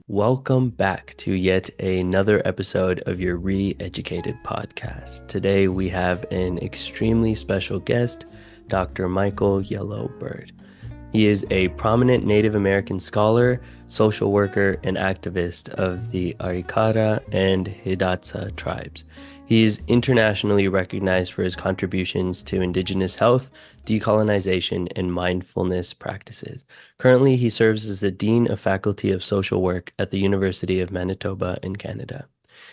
Welcome back to yet another episode of your Re-Educated podcast. Today we have an extremely special guest, Dr. Michael Yellowbird. He is a prominent Native American scholar, social worker, and activist of the Arikara and Hidatsa tribes. He is internationally recognized for his contributions to Indigenous health, decolonization, and mindfulness practices. Currently, he serves as the Dean of Faculty of Social Work at the University of Manitoba in Canada.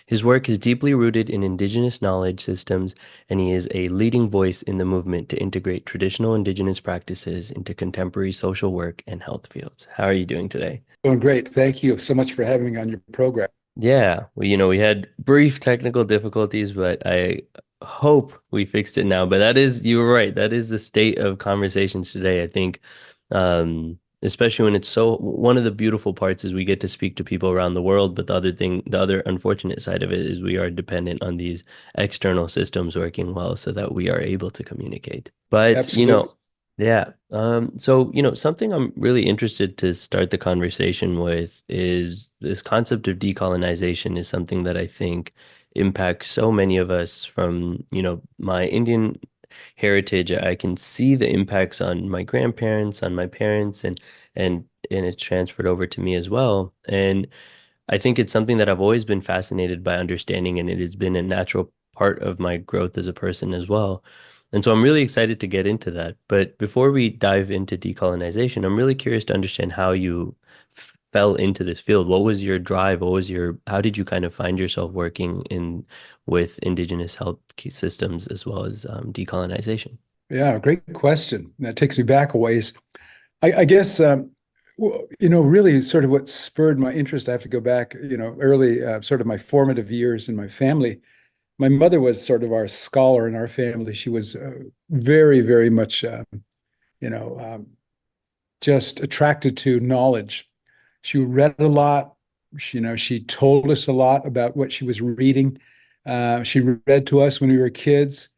His work is deeply rooted in Indigenous knowledge systems, and he is a leading voice in the movement to integrate traditional Indigenous practices into contemporary social work and health fields. How are you doing today? Doing great. Thank you so much for having me on your program. Yeah, we had brief technical difficulties, but I hope we fixed it now. But you were right. That is the state of conversations today. I think, especially when one of the beautiful parts is we get to speak to people around the world. But the other unfortunate side of it is we are dependent on these external systems working well so that we are able to communicate. But, Absolutely. yeah. Something I'm really interested to start the conversation with is this concept of decolonization is something that I think impacts so many of us from, my Indian heritage. I can see the impacts on my grandparents, on my parents, and it's transferred over to me as well. And I think it's something that I've always been fascinated by understanding, and it has been a natural part of my growth as a person as well. And so I'm really excited to get into that. But before we dive into decolonization, I'm really curious to understand how you fell into this field. What was your drive? How did you kind of find yourself working in with Indigenous health systems as well as decolonization? Yeah, great question. That takes me back a ways. I guess, really sort of what spurred my interest, I have to go back, early, sort of my formative years in my family. My mother was sort of our scholar in our family. She was very, very much, you know, um, just attracted to knowledge. She read a lot. She told us a lot about what she was reading. She read to us when we were kids.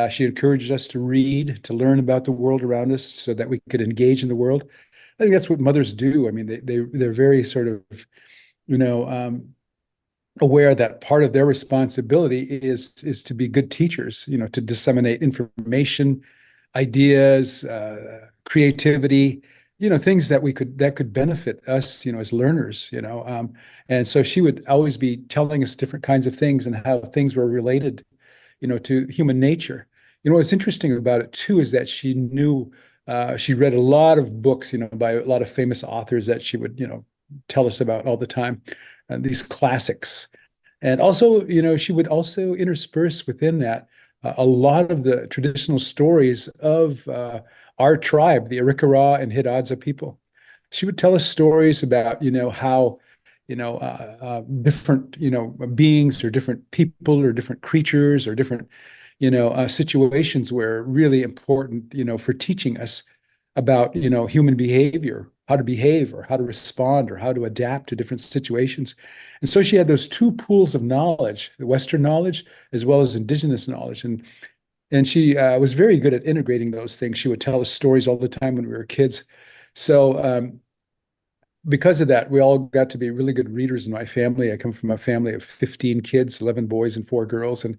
She encouraged us to read, to learn about the world around us so that we could engage in the world. I think that's what mothers do. I mean, they're very sort of, you know, um, aware that part of their responsibility is to be good teachers, to disseminate information, ideas, creativity, things that could benefit us, as learners, and so she would always be telling us different kinds of things and how things were related, to human nature. What's interesting about it too is that she read a lot of books, by a lot of famous authors that she would, tell us about all the time, these classics. And also, she would also intersperse within that a lot of the traditional stories of our tribe, the Arikara and Hidatsa people. She would tell us stories about, how, different, beings or different people or different creatures or different, situations were really important, for teaching us about, human behavior, how to behave or how to respond or how to adapt to different situations. And so she had those two pools of knowledge, the Western knowledge as well as Indigenous knowledge. And she was very good at integrating those things. She would tell us stories all the time when we were kids. So because of that, we all got to be really good readers in my family. I come from a family of 15 kids, 11 boys and 4 girls. And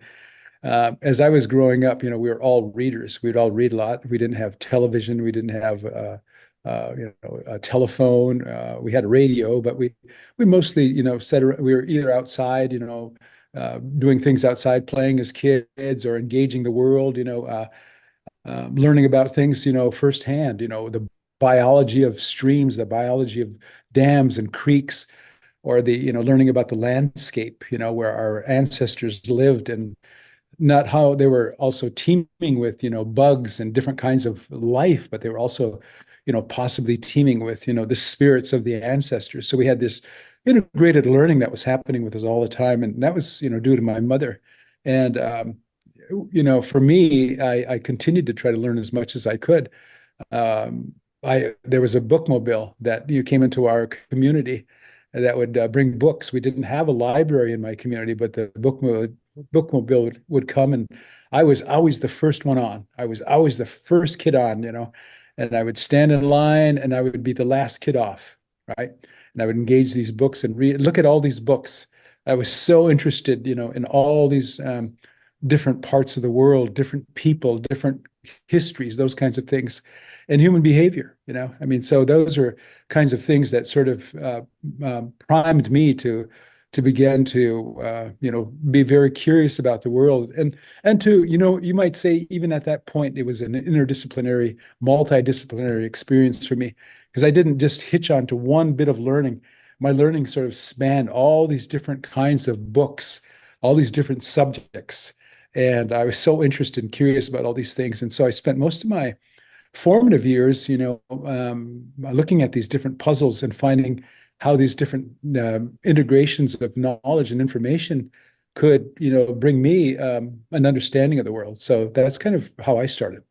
as I was growing up, we were all readers. We'd all read a lot. We didn't have television. We didn't have, a telephone. We had a radio, but we mostly, we were either outside, doing things outside, playing as kids, or engaging the world, learning about things, firsthand. The biology of streams, the biology of dams and creeks, or the, learning about the landscape, where our ancestors lived and not how they were also teeming with, bugs and different kinds of life, but they were also, possibly teeming with, the spirits of the ancestors. So we had this integrated learning that was happening with us all the time. And that was, due to my mother. And, for me, I continued to try to learn as much as I could. There was a bookmobile that you came into our community that would bring books. We didn't have a library in my community, but the bookmobile would come, and I was always the first one on. I was always the first kid on, and I would stand in line, and I would be the last kid off, right? and I would engage these books and read, look at all these books. I was so interested, in all these different parts of the world, different people, different histories, those kinds of things, and human behavior. I mean, so those are kinds of things that sort of primed me to begin to be very curious about the world, and to you might say even at that point it was an interdisciplinary, multidisciplinary experience for me, because I didn't just hitch onto one bit of learning. My learning sort of spanned all these different kinds of books, all these different subjects, and I was so interested and curious about all these things. And so I spent most of my formative years, looking at these different puzzles and finding how these different integrations of knowledge and information could, bring me an understanding of the world. So that's kind of how I started.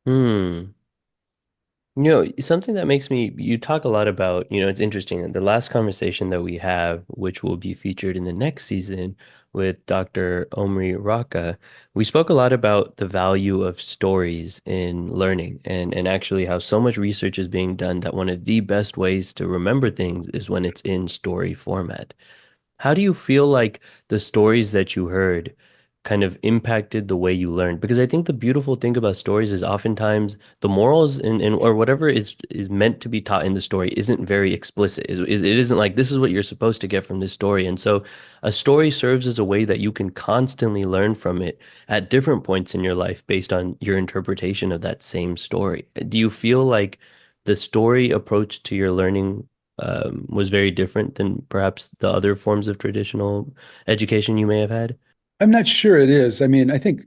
Hmm. Something that makes me, you talk a lot about, it's interesting. The last conversation that we have, which will be featured in the next season with Dr. Omri Raka, we spoke a lot about the value of stories in learning and actually how so much research is being done that one of the best ways to remember things is when it's in story format. How do you feel like the stories that you heard kind of impacted the way you learned? Because I think the beautiful thing about stories is oftentimes the morals and or whatever is meant to be taught in the story isn't very explicit. It isn't like this is what you're supposed to get from this story. And so a story serves as a way that you can constantly learn from it at different points in your life based on your interpretation of that same story. Do you feel like the story approach to your learning was very different than perhaps the other forms of traditional education you may have had? I'm not sure it is. I mean, I think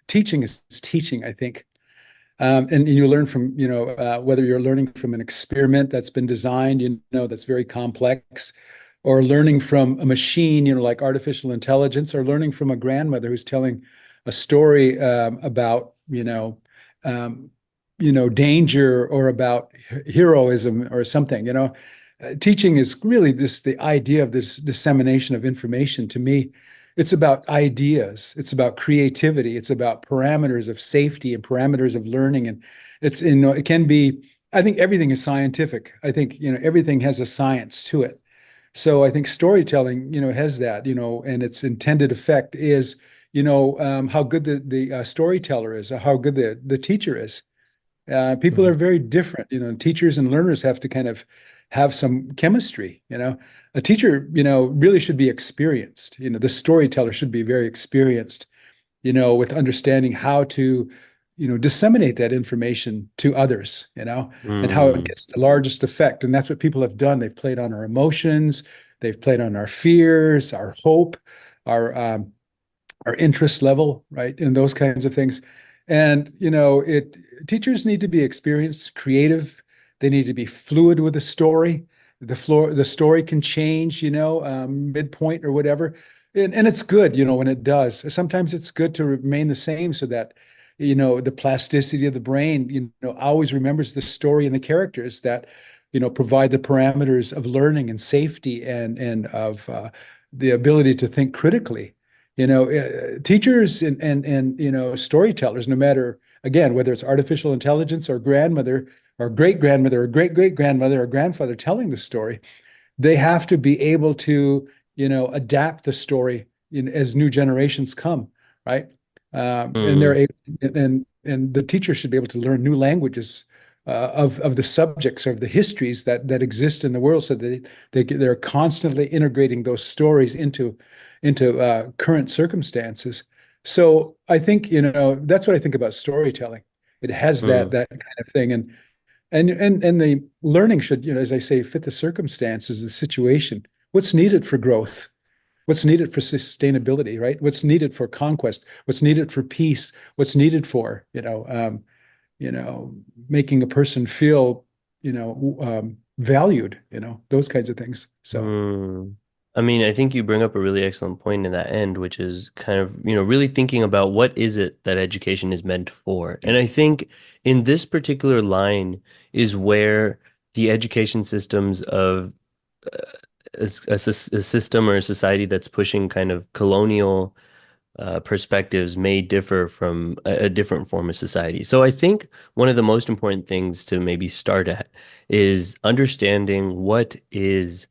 teaching is teaching, I think. And you learn from, whether you're learning from an experiment that's been designed, that's very complex, or learning from a machine, like artificial intelligence, or learning from a grandmother who's telling a story about, danger, or about heroism or something. Teaching is really this the idea of this dissemination of information. To me, it's about ideas, it's about creativity, it's about parameters of safety and parameters of learning. And it's, it can be, I think everything is scientific. I think, everything has a science to it. So I think storytelling, has that, and its intended effect is, how good the storyteller is, or how good the teacher is. People are Mm, very different. Teachers and learners have to kind of have some chemistry. A teacher, really should be experienced. The storyteller should be very experienced, with understanding how to, disseminate that information to others, and how it mm, gets the largest effect. And that's what people have done. They've played on our emotions, they've played on our fears, our hope, our our interest level, right? And those kinds of things. And, it teachers need to be experienced, creative. They need to be fluid with the story. The story can change, midpoint or whatever. And it's good, when it does. Sometimes it's good to remain the same so that, the plasticity of the brain, always remembers the story and the characters that, provide the parameters of learning and safety and of the ability to think critically. Teachers and storytellers, no matter, again, whether it's artificial intelligence or grandmother or great grandmother or great great grandmother or grandfather telling the story, they have to be able to, adapt the story as new generations come, right? And they're mm, able, and the teacher should be able to learn new languages of the subjects, of the histories that exist in the world, so that they're constantly integrating those stories into current circumstances. So I think, that's what I think about storytelling. It has that mm, that kind of thing, and the learning should, as I say, fit the circumstances, the situation. What's needed for growth? What's needed for sustainability, right? What's needed for conquest? What's needed for peace? What's needed for, you know, making a person feel, valued, those kinds of things. So, mm. I mean, I think you bring up a really excellent point in that end, which is kind of, really thinking about what is it that education is meant for. And I think in this particular line is where the education systems of a system or a society that's pushing kind of colonial perspectives may differ from a different form of society. So I think one of the most important things to maybe start at is understanding what is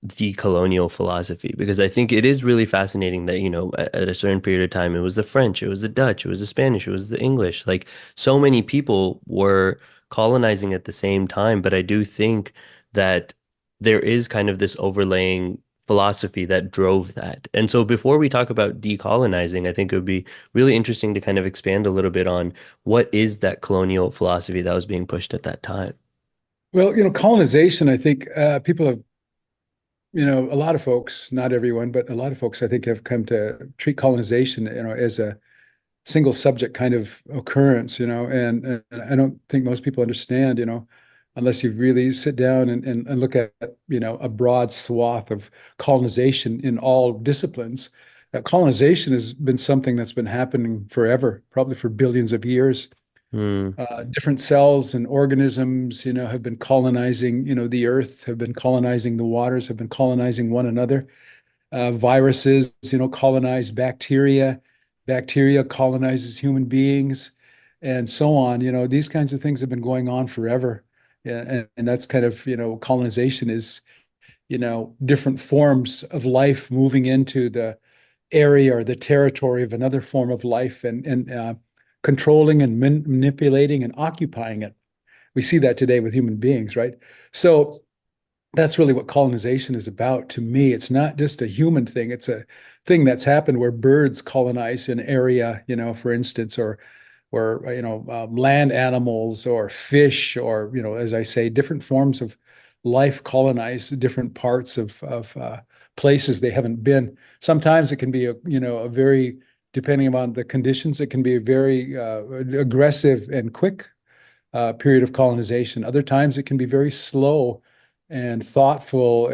the colonial philosophy, because I think it is really fascinating that, at a certain period of time, it was the French, it was the Dutch, it was the Spanish, it was the English. Like so many people were colonizing at the same time. But I do think that there is kind of this overlaying philosophy that drove that. And so before we talk about decolonizing, I think it would be really interesting to kind of expand a little bit on what is that colonial philosophy that was being pushed at that time. Well, colonization, I think people have, a lot of folks, not everyone, but a lot of folks, I think, have come to treat colonization, as a single subject kind of occurrence, and I don't think most people understand, unless you really sit down and look at, a broad swath of colonization in all disciplines. Colonization has been something that's been happening forever, probably for billions of years. Hmm. Different cells and organisms, have been colonizing, the earth, have been colonizing the waters, have been colonizing one another. Viruses, colonize bacteria. Bacteria colonizes human beings, and so on. These kinds of things have been going on forever. Yeah, and that's kind of, colonization is, different forms of life moving into the area or the territory of another form of life and controlling and manipulating and occupying it. We see that today with human beings, right? So that's really what colonization is about to me. It's not just a human thing. It's a thing that's happened where birds colonize an area, for instance, or land animals or fish or, as I say, different forms of life colonize different parts of places they haven't been. Sometimes it can be a very, depending on the conditions, it can be a very aggressive and quick period of colonization. Other times it can be very slow and thoughtful.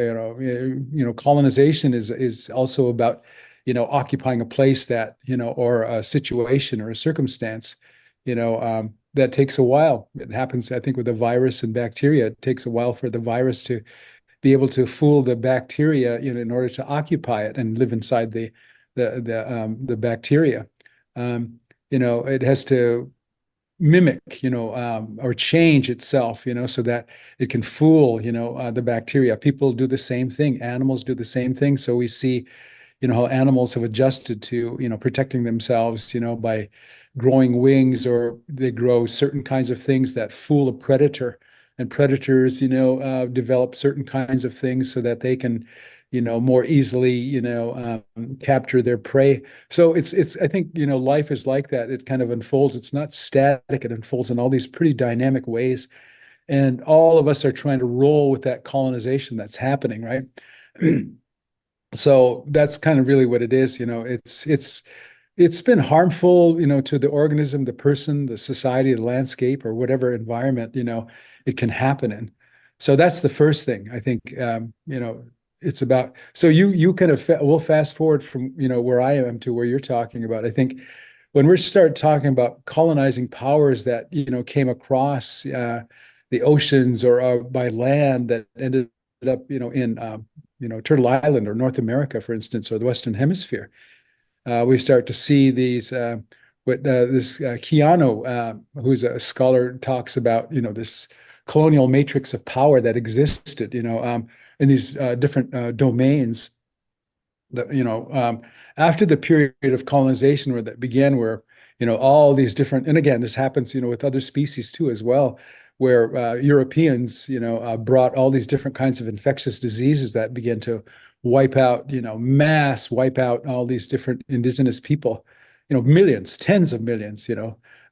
Colonization is also about, occupying a place that, or a situation or a circumstance, that takes a while. It happens, I think, with a virus and bacteria. It takes a while for the virus to be able to fool the bacteria, in order to occupy it and live inside the bacteria. It has to mimic, or change itself, so that it can fool, the bacteria. People do the same thing. Animals do the same thing. So we see, how animals have adjusted to, protecting themselves, by growing wings, or they grow certain kinds of things that fool a predator. And predators, develop certain kinds of things so that they can, more easily, capture their prey. So I think, life is like that. It kind of unfolds. It's not static. It unfolds in all these pretty dynamic ways. And all of us are trying to roll with that colonization that's happening, right? So that's kind of really what it is. It's been harmful, to the organism, the person, the society, the landscape, or whatever environment, it can happen in. So that's the first thing I think, it's about. So you kind of we'll fast forward from, where I am to where you're talking about. I think when we start talking about colonizing powers that, came across the oceans or by land that ended up, in Turtle Island or North America, for instance, or the Western Hemisphere, we start to see these what this Keanu, who's a scholar, talks about, this colonial matrix of power that existed, in these different domains. That, after the period of colonization where that began, where, all these different, and again, this happens, with other species too as well, where Europeans, brought all these different kinds of infectious diseases that began to wipe out, mass wipe out all these different indigenous people. Millions, tens of millions,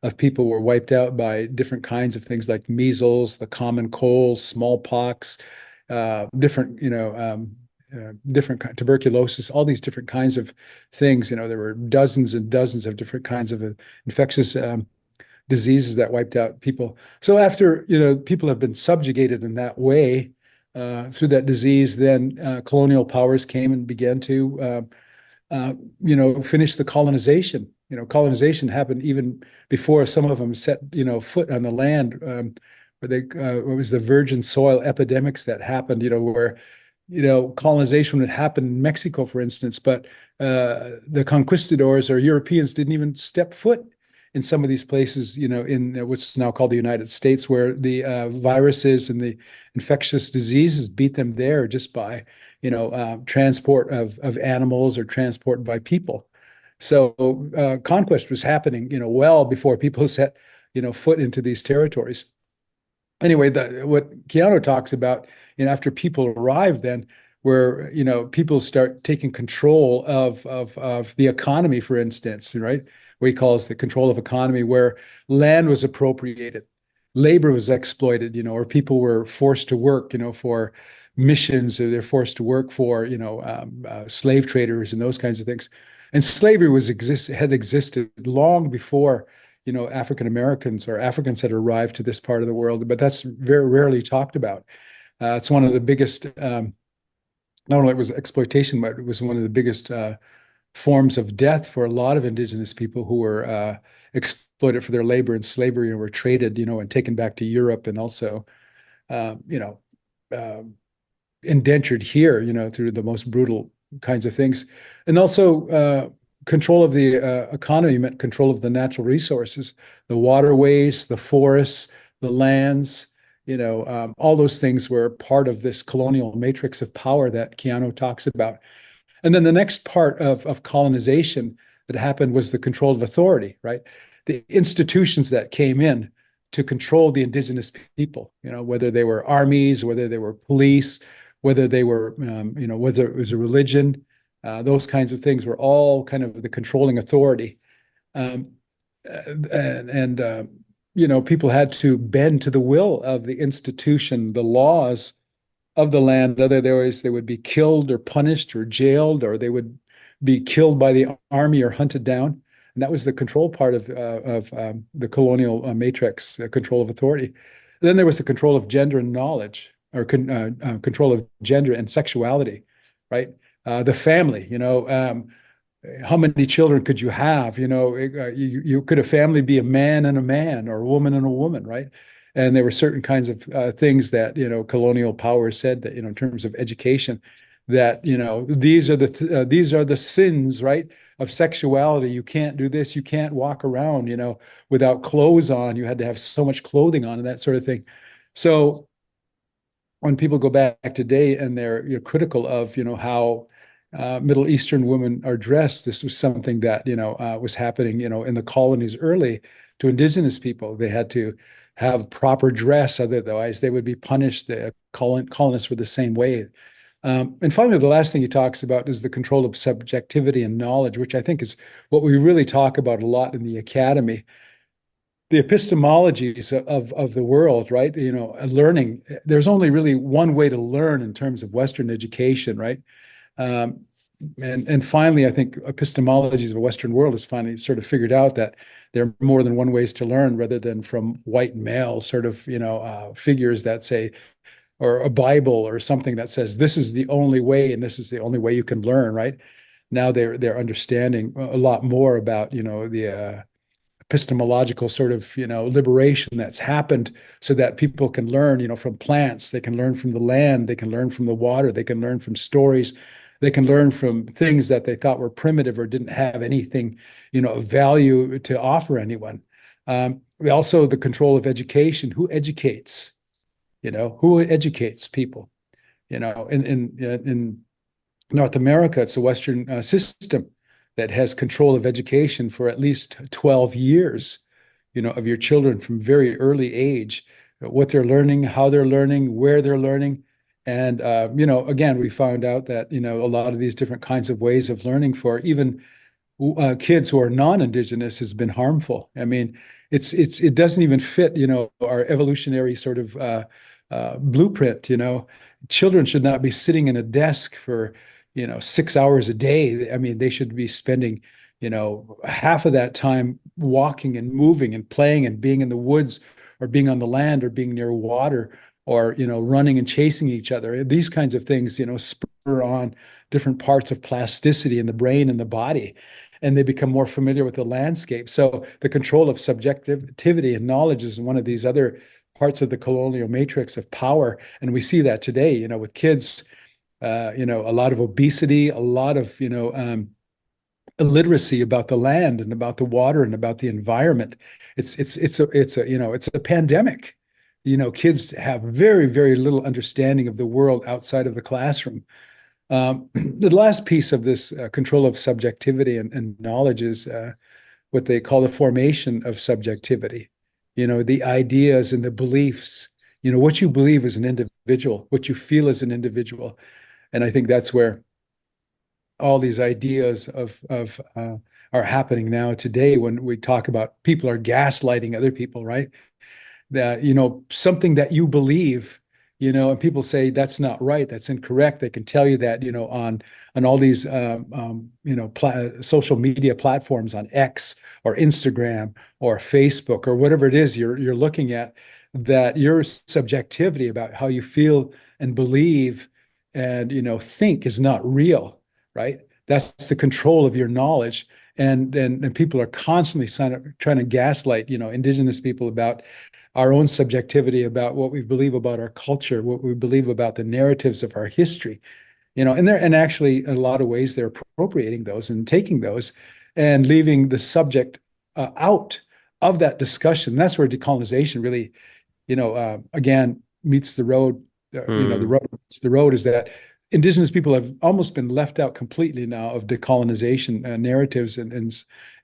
of people were wiped out by different kinds of things like measles, the common cold, smallpox, different, different tuberculosis, all these different kinds of things. There were dozens and dozens of different kinds of infectious diseases that wiped out people. So after, people have been subjugated in that way through that disease, then colonial powers came and began to, finish the colonization. Colonization happened even before some of them set, foot on the land. Where it was the virgin soil epidemics that happened, where, colonization would happen in Mexico, for instance, but the conquistadors or Europeans didn't even step foot in some of these places, in what's now called the United States, where the viruses and the infectious diseases beat them there just by, transport of animals or transport by people. So conquest was happening, well before people set, foot into these territories. Anyway, what Keanu talks about, after people arrive, then where people start taking control of the economy, for instance, right? What he calls the control of economy, where land was appropriated, labor was exploited, or people were forced to work, for missions, or they're forced to work for, slave traders and those kinds of things. And slavery had existed long before African Americans or Africans had arrived to this part of the world, but that's very rarely talked about. It's one of the biggest, not only it was exploitation, but it was one of the biggest forms of death for a lot of Indigenous people who were exploited for their labor in slavery and were traded, and taken back to Europe, and also, you know, uh, indentured here, through the most brutal kinds of things. And also, control of the economy meant control of the natural resources, the waterways, the forests, the lands. All those things were part of this colonial matrix of power that Keanu talks about. And then the next part of colonization that happened was the control of authority, right? The institutions that came in to control the indigenous people, whether they were armies, whether they were police, whether they were, whether it was a religion, those kinds of things were all kind of the controlling authority. Um, and people had to bend to the will of the institution, the laws of the land. Otherwise, they would be killed or punished or jailed, or they would be killed by the army or hunted down. And that was the control part of the colonial matrix, control of authority. And then there was the control of gender and knowledge, or control of gender and sexuality, right? The family, how many children could you have? Could a family be a man and a man, or a woman and a woman, right? And there were certain kinds of things that colonial powers said that in terms of education, that these are the sins, right, of sexuality. You can't do this. You can't walk around without clothes on. You had to have so much clothing on, and that sort of thing. So when people go back today and they're critical of how Middle Eastern women are dressed, this was something that was happening in the colonies early to indigenous people. They had to have proper dress, otherwise they would be punished. The colonists were the same way. And finally, the last thing he talks about is the control of subjectivity and knowledge, which I think is what we really talk about a lot in the academy. The epistemologies of the world, right? Learning. There's only really one way to learn in terms of Western education, right? Um, and finally, I think epistemologies of the Western world has finally sort of figured out that there are more than one ways to learn, rather than from white male sort of figures that say, or a Bible or something that says this is the only way and this is the only way you can learn, right? Now they're understanding a lot more about the epistemological sort of liberation that's happened, so that people can learn from plants, they can learn from the land, they can learn from the water, they can learn from stories, they can learn from things that they thought were primitive or didn't have anything of value to offer anyone. Also the control of education. Who educates people? In North America, it's the Western system that has control of education for at least 12 years, of your children from very early age, what they're learning, how they're learning, where they're learning. And, again, we found out that, a lot of these different kinds of ways of learning for even kids who are non-Indigenous has been harmful. I mean, it doesn't even fit, our evolutionary sort of blueprint. Children should not be sitting in a desk for 6 hours a day. I mean, they should be spending half of that time walking and moving and playing and being in the woods, or being on the land, or being near water, or running and chasing each other. These kinds of things spur on different parts of plasticity in the brain and the body, and they become more familiar with the landscape. So the control of subjectivity and knowledge is one of these other parts of the colonial matrix of power. And we see that today, with kids, a lot of obesity, a lot of, illiteracy about the land and about the water and about the environment. It's a pandemic. Kids have very, very little understanding of the world outside of the classroom. The last piece of this control of subjectivity and knowledge is what they call the formation of subjectivity. The ideas and the beliefs, what you believe as an individual, what you feel as an individual. And I think that's where all these ideas of are happening now today when we talk about people are gaslighting other people, right? That something that you believe, and people say that's not right, that's incorrect. They can tell you that on all these social media platforms, on X or Instagram or Facebook or whatever it is you're looking at, that your subjectivity about how you feel and believe and think is not real, right? That's the control of your knowledge. And people are constantly trying to gaslight Indigenous people about our own subjectivity, about what we believe about our culture, what we believe about the narratives of our history, and actually in a lot of ways they're appropriating those and taking those and leaving the subject out of that discussion. That's where decolonization really, again, meets the road. The Hmm. road meets the road is that Indigenous people have almost been left out completely now of decolonization narratives, and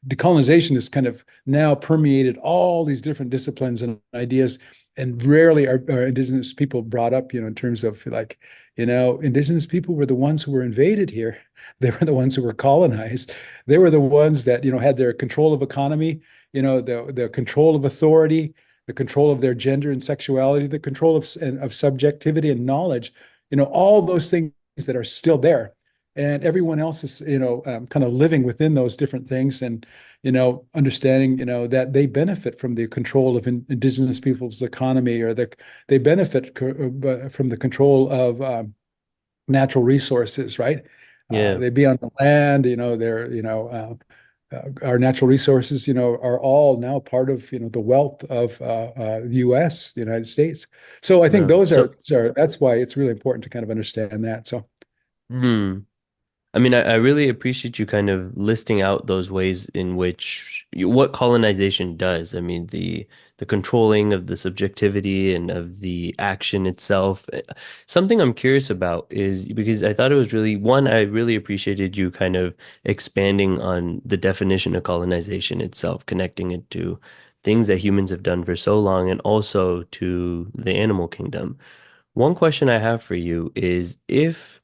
decolonization has kind of now permeated all these different disciplines and ideas, and rarely are Indigenous people brought up, in terms of like, Indigenous people were the ones who were invaded here. They were the ones who were colonized. They were the ones that, had their control of economy, the control of authority, the control of their gender and sexuality, the control of subjectivity and knowledge, all those things that are still there. And everyone else is, kind of living within those different things and, understanding, that they benefit from the control of Indigenous people's economy, or they benefit from the control of natural resources, right? Yeah. They be on the land, they're, our natural resources, are all now part of, the wealth of the U.S., the United States. So I think No. that's why it's really important to kind of understand that. So Hmm. I mean, I really appreciate you kind of listing out those ways in which what colonization does. I mean, the controlling of the subjectivity and of the action itself. Something I'm curious about is because I thought it was really one, I really appreciated you kind of expanding on the definition of colonization itself, connecting it to things that humans have done for so long and also to the animal kingdom. One question I have for you is if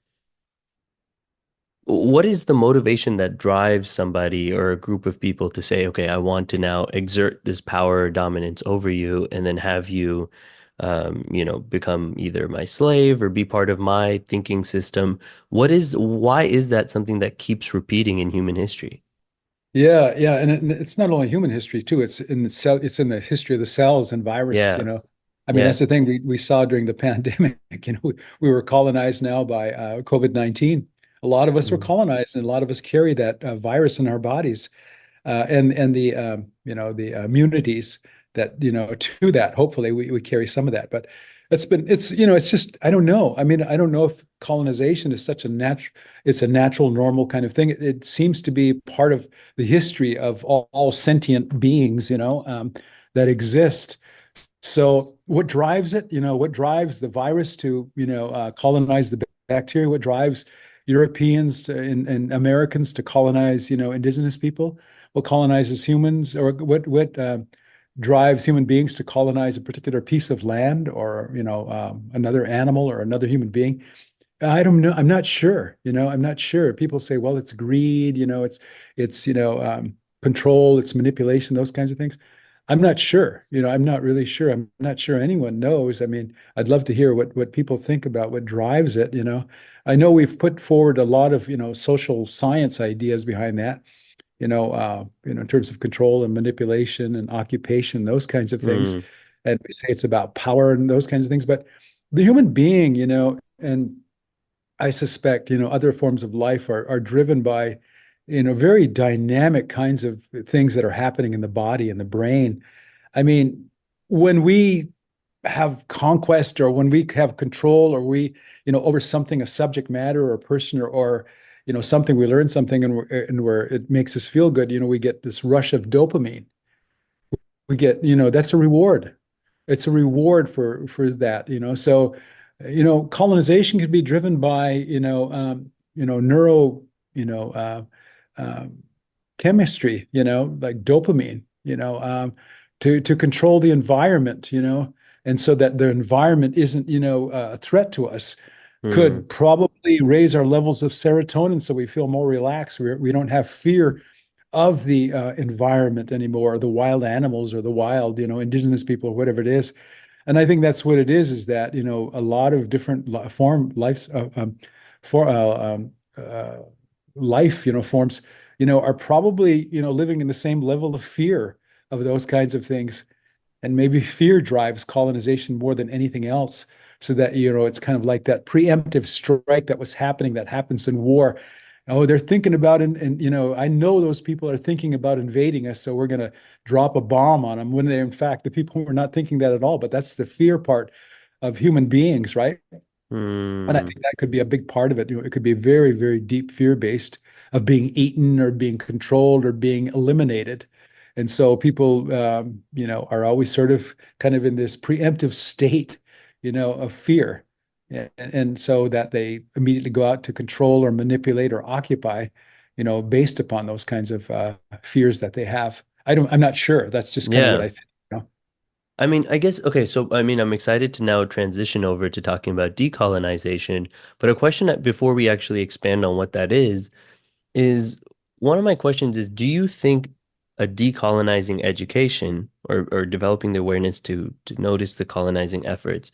what is the motivation that drives somebody or a group of people to say, okay, I want to now exert this power or dominance over you and then have you, become either my slave or be part of my thinking system? Why is that something that keeps repeating in human history? yeah, yeah, and it's not only human history too. It's in the history of the cells and virus. Yeah, I mean, yeah. that's the thing we saw during the pandemic. We were colonized now by COVID-19. A lot of us were Mm. colonized, and a lot of us carry that virus in our bodies, and the immunities that to that. Hopefully, we carry some of that, but it's just I don't know. I mean, I don't know if colonization is such a natural, it's a natural, normal kind of thing. It seems to be part of the history of all sentient beings, that exist. So what drives it? What drives the virus to, colonize the bacteria? What drives Europeans and Americans to colonize, indigenous people? What colonizes humans, or what drives human beings to colonize a particular piece of land, or, another animal or another human being? I don't know. I'm not sure. I'm not sure. People say, well, it's greed, it's control, it's manipulation, those kinds of things. I'm not sure. I'm not really sure. I'm not sure anyone knows. I mean, I'd love to hear what people think about what drives it. I know we've put forward a lot of, social science ideas behind that, in terms of control and manipulation and occupation, those kinds of things. Mm. And we say it's about power and those kinds of things. But the human being, and I suspect, other forms of life are driven by, very dynamic kinds of things that are happening in the body and the brain. I mean, when we have conquest, or when we have control, or we, over something, a subject matter or a person, or something, we learn something, and where it makes us feel good, we get this rush of dopamine. We get, that's a reward. It's a reward for that, So, colonization could be driven by, neuro, you know, uh, um, chemistry, like dopamine, to control the environment, and so that the environment isn't, a threat to us, Hmm. could probably raise our levels of serotonin so we feel more relaxed. We don't have fear of the environment anymore, the wild animals or the wild, indigenous people or whatever it is. And I think that's what it is that, a lot of different form life for life, forms, are probably, living in the same level of fear of those kinds of things. And maybe fear drives colonization more than anything else. So that, it's kind of like that preemptive strike that was happening, that happens in war. Oh, they're thinking about it, and I know those people are thinking about invading us, so we're going to drop a bomb on them. When they, in fact, the people were not thinking that at all. But that's the fear part of human beings, right? And I Hmm. think that could be a big part of it. It could be very, very deep fear based of being eaten or being controlled or being eliminated. And so people, are always sort of kind of in this preemptive state, of fear. And so that they immediately go out to control or manipulate or occupy, based upon those kinds of fears that they have. I'm not sure. That's just kind of what Yeah. I think. I mean, I guess, okay, so I mean, I'm excited to now transition over to talking about decolonization, but a question that before we actually expand on what that is one of my questions is, do you think a decolonizing education or developing the awareness to notice the colonizing efforts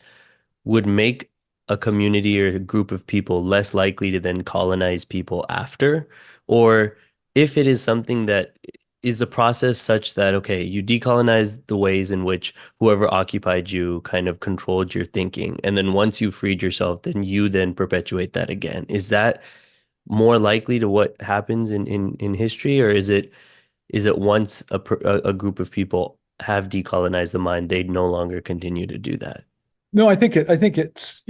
would make a community or a group of people less likely to then colonize people after? Or if it is something that is a process such that, okay, you decolonize the ways in which whoever occupied you kind of controlled your thinking. And then once you freed yourself, then you then perpetuate that again. Is that more likely to what happens in history, or is it once a group of people have decolonized the mind, they no longer continue to do that? No, I think it's,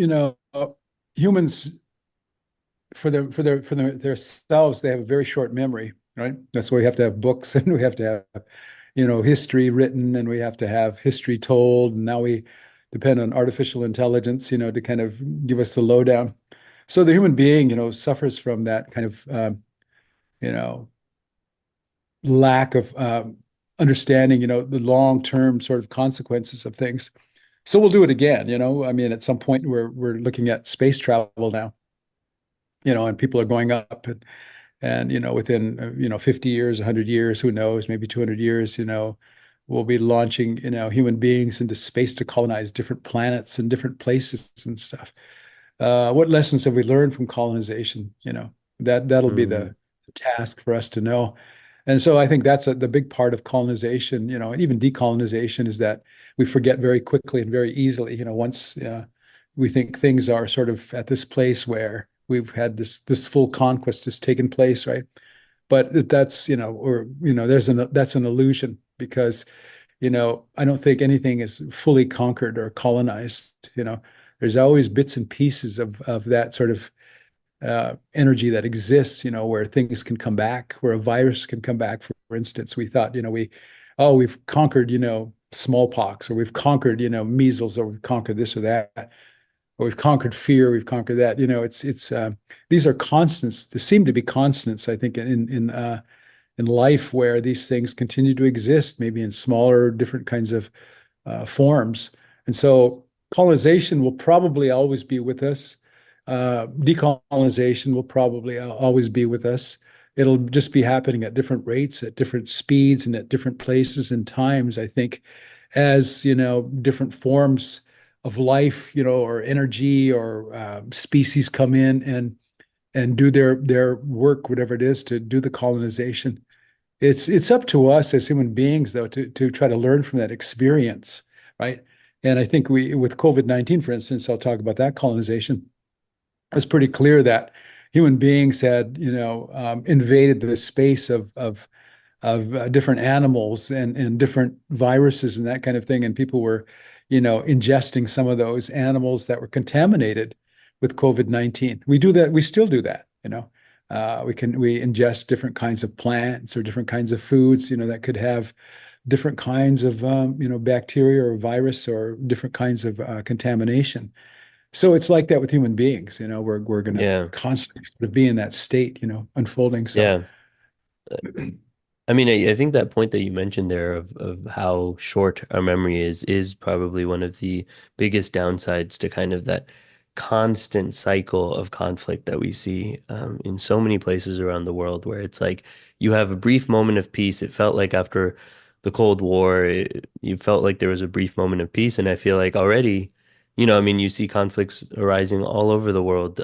humans themselves, they have a very short memory, right? That's why we have to have books and we have to have, history written, and we have to have history told. And now we depend on artificial intelligence, to kind of give us the lowdown. So the human being, suffers from that kind of, you know, lack of understanding, the long-term sort of consequences of things. So we'll do it again, I mean, at some point we're looking at space travel now, and people are going up, and within 50 years, 100 years, who knows, maybe 200 years, we'll be launching, human beings into space to colonize different planets and different places and stuff. What lessons have we learned from colonization? That'll be Mm, the task for us to know. And so I think that's the big part of colonization, and even decolonization, is that we forget very quickly and very easily. Once we think things are sort of at this place where we've had this full conquest has taken place, right? But that's, or that's an illusion, because I don't think anything is fully conquered or colonized. There's always bits and pieces of that sort of energy that exists, where things can come back, where a virus can come back. For instance, we thought, we've conquered, smallpox, or we've conquered, measles, or we've conquered this or that, or we've conquered fear, we've conquered that. It's these are constants. There seem to be constants, I think, in life, where these things continue to exist, maybe in smaller, different kinds of forms. And so colonization will probably always be with us. Decolonization will probably always be with us. It'll just be happening at different rates, at different speeds, and at different places and times, I think, as, different forms of life, or energy, or species come in and do their work, whatever it is, to do the colonization. It's up to us as human beings, though, to try to learn from that experience, right? And I think we, with COVID-19, for instance, I'll talk about that colonization. It was pretty clear that human beings had, invaded the space of different animals and different viruses and that kind of thing, and people were, ingesting some of those animals that were contaminated with COVID-19. We do that. We still do that. We ingest different kinds of plants or different kinds of foods, that could have different kinds of bacteria or virus or different kinds of contamination. So it's like that with human beings. We're going to Yeah. constantly sort of be in that state, unfolding. So Yeah. I mean, I think that point that you mentioned there of how short our memory is probably one of the biggest downsides to kind of that constant cycle of conflict that we see in so many places around the world, where it's like you have a brief moment of peace. It felt like after the Cold War, you felt like there was a brief moment of peace, and I feel like already, I mean, you see conflicts arising all over the world.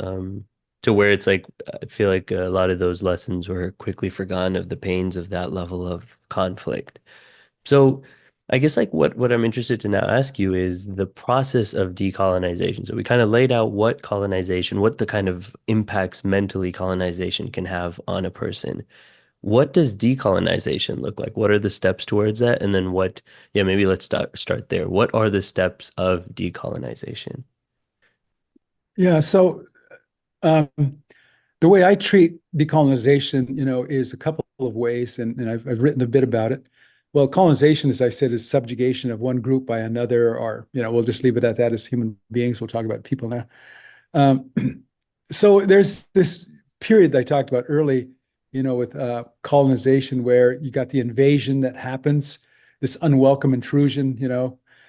To where it's like I feel like a lot of those lessons were quickly forgotten of the pains of that level of conflict. So I guess like what I'm interested to now ask you is the process of decolonization. So we kind of laid out what colonization, what the kind of impacts mentally colonization can have on a person. What does decolonization look like? What are the steps towards that? And then yeah, maybe let's start there. What are the steps of decolonization? yeah, so um, the way I treat decolonization, is a couple of ways, and I've written a bit about it. Well, colonization, as I said, is subjugation of one group by another, or we'll just leave it at that as human beings. We'll talk about people now. Um, so there's this period that I talked about early, with colonization, where you got the invasion that happens, this unwelcome intrusion,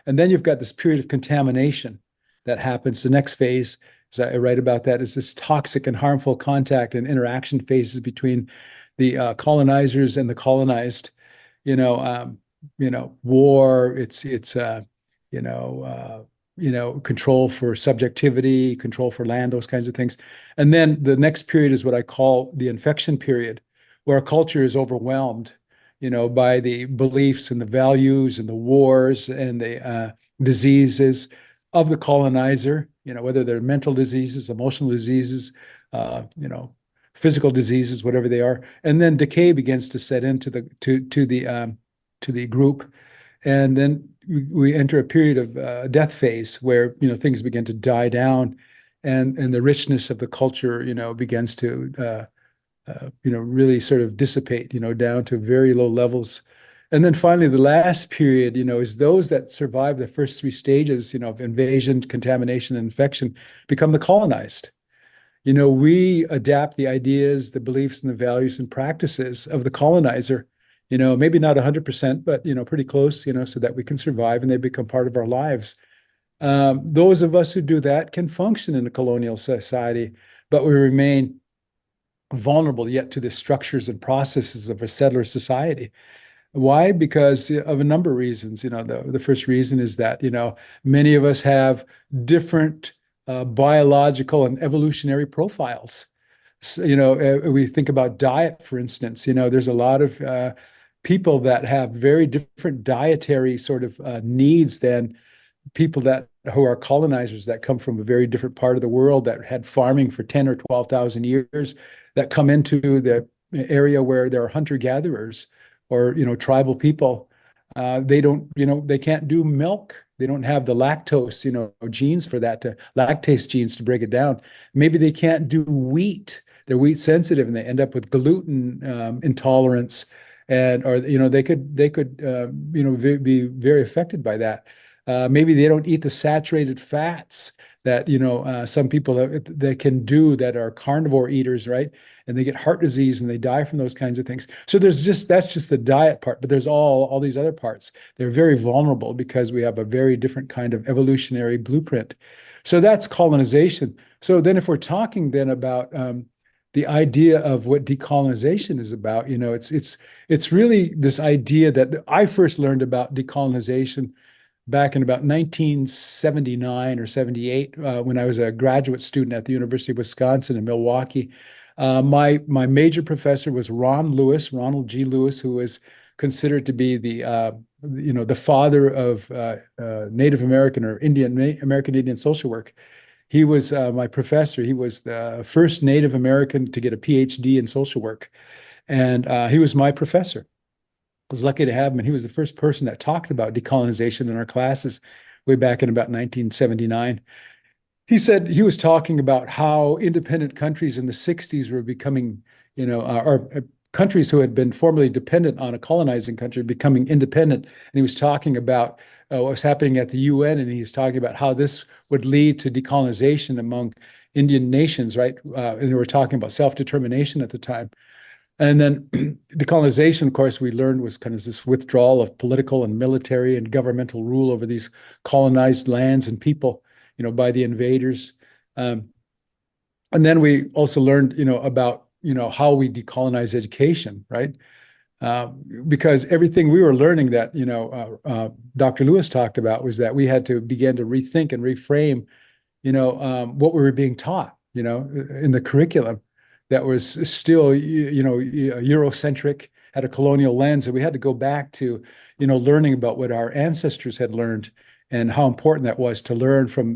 and then you've got this period of contamination that happens. The next phase, as I write about that, is this toxic and harmful contact and interaction phases between the colonizers and the colonized. War. It's you know, control for subjectivity, control for land, those kinds of things. And then the next period is what I call the infection period, where a culture is overwhelmed, by the beliefs and the values and the wars and the diseases of the colonizer, whether they're mental diseases, emotional diseases, uh, you know, physical diseases, whatever they are. And then decay begins to set into the group, and then we enter a period of death phase where things begin to die down, and the richness of the culture begins to really sort of dissipate down to very low levels. And then finally, the last period, is those that survive the first three stages, of invasion, contamination, and infection, become the colonized. We adapt the ideas, the beliefs, and the values and practices of the colonizer, maybe not 100%, but, pretty close, so that we can survive and they become part of our lives. Those of us who do that can function in a colonial society, but we remain vulnerable yet to the structures and processes of a settler society. Why? Because of a number of reasons. The first reason is that, many of us have different biological and evolutionary profiles. So, we think about diet, for instance. There's a lot of people that have very different dietary sort of needs than people who are colonizers that come from a very different part of the world that had farming for 10 or 12,000 years, that come into the area where there are hunter-gatherers or tribal people. They don't, they can't do milk. They don't have the lactose, genes for that, to lactase genes to break it down. Maybe they can't do wheat. They're wheat sensitive and they end up with gluten intolerance, and or they could be very affected by that. Maybe they don't eat the saturated fats that some people that can do, that are carnivore eaters, right? And they get heart disease and they die from those kinds of things. So that's just the diet part, but there's all these other parts. They're very vulnerable because we have a very different kind of evolutionary blueprint. So that's colonization. So then, if we're talking then about the idea of what decolonization is about, it's really this idea that I first learned about decolonization back in about 1979 or 78, when I was a graduate student at the University of Wisconsin in Milwaukee. My major professor was Ronald G. Lewis, who was considered to be the father of Native American or American Indian social work. He was my professor. He was the first Native American to get a PhD in social work, and he was my professor. Was lucky to have him, and he was the first person that talked about decolonization in our classes way back in about 1979. he said he was talking about how independent countries in the 60s were becoming, or countries who had been formerly dependent on a colonizing country becoming independent. And he was talking about what was happening at the UN, and he was talking about how this would lead to decolonization among Indian nations, right? And we were talking about self-determination at the time. And then decolonization, of course, we learned was kind of this withdrawal of political and military and governmental rule over these colonized lands and people, by the invaders. Um, and then we also learned, about, how we decolonize education, right? Because everything we were learning that, Dr. Lewis talked about was that we had to begin to rethink and reframe, what we were being taught, in the curriculum that was still, Eurocentric, had a colonial lens. And we had to go back to, learning about what our ancestors had learned and how important that was to learn from,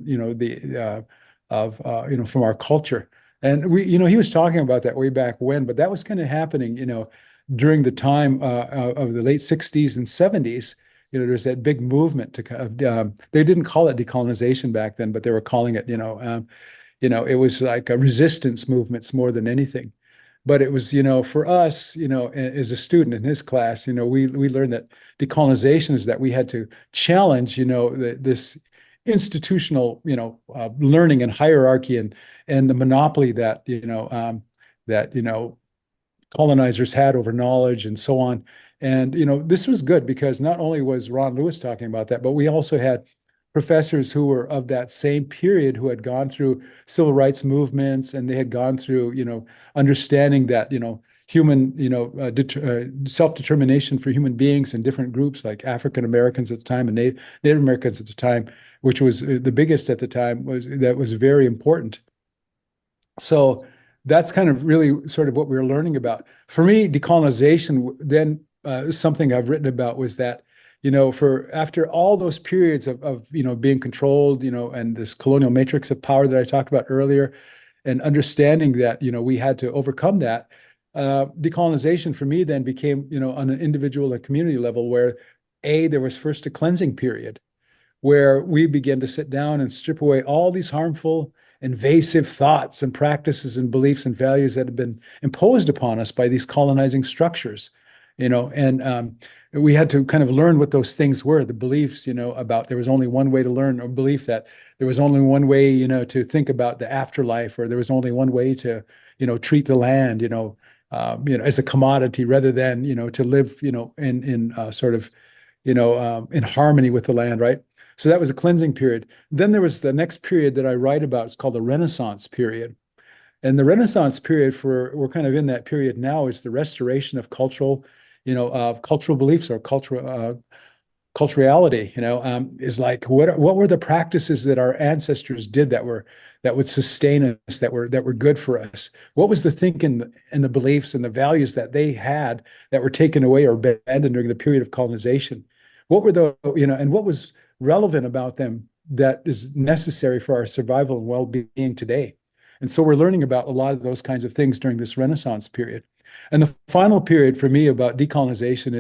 from our culture. And he was talking about that way back when, but that was kind of happening, during the time of the late 60s and 70s. There's that big movement to kind of, they didn't call it decolonization back then, but they were calling it, it was like a resistance movements more than anything. But it was, for us, as a student in his class, we learned that decolonization is that we had to challenge, this institutional, learning and hierarchy and the monopoly that, colonizers had over knowledge and so on. And, this was good because not only was Ron Lewis talking about that, but we also had professors who were of that same period who had gone through civil rights movements, and they had gone through, understanding that, human, self-determination for human beings in different groups like African Americans at the time and Native Americans at the time, which was the biggest at the time, was very important. So that's kind of really sort of what we were learning about. For me, decolonization, then something I've written about was that, for after all those periods of being controlled, and this colonial matrix of power that I talked about earlier, and understanding that, we had to overcome that, decolonization for me then became, on an individual and community level where there was first a cleansing period where we began to sit down and strip away all these harmful, invasive thoughts and practices and beliefs and values that have been imposed upon us by these colonizing structures, and we had to kind of learn what those things were, the beliefs, about there was only one way to learn, or belief that there was only one way, to think about the afterlife, or there was only one way to, treat the land, as a commodity rather than, to live, in sort of, in harmony with the land, right? So that was a cleansing period. Then there was the next period that I write about. It's called the Renaissance period. And the Renaissance period, we're kind of in that period now, is the restoration of cultural, cultural beliefs or culturality. Is like what were the practices that our ancestors did that would sustain us, that were good for us? What was the thinking and the beliefs and the values that they had that were taken away or abandoned during the period of colonization? What were the, and what was relevant about them that is necessary for our survival and well-being today? And so we're learning about a lot of those kinds of things during this Renaissance period. And the final period for me about decolonization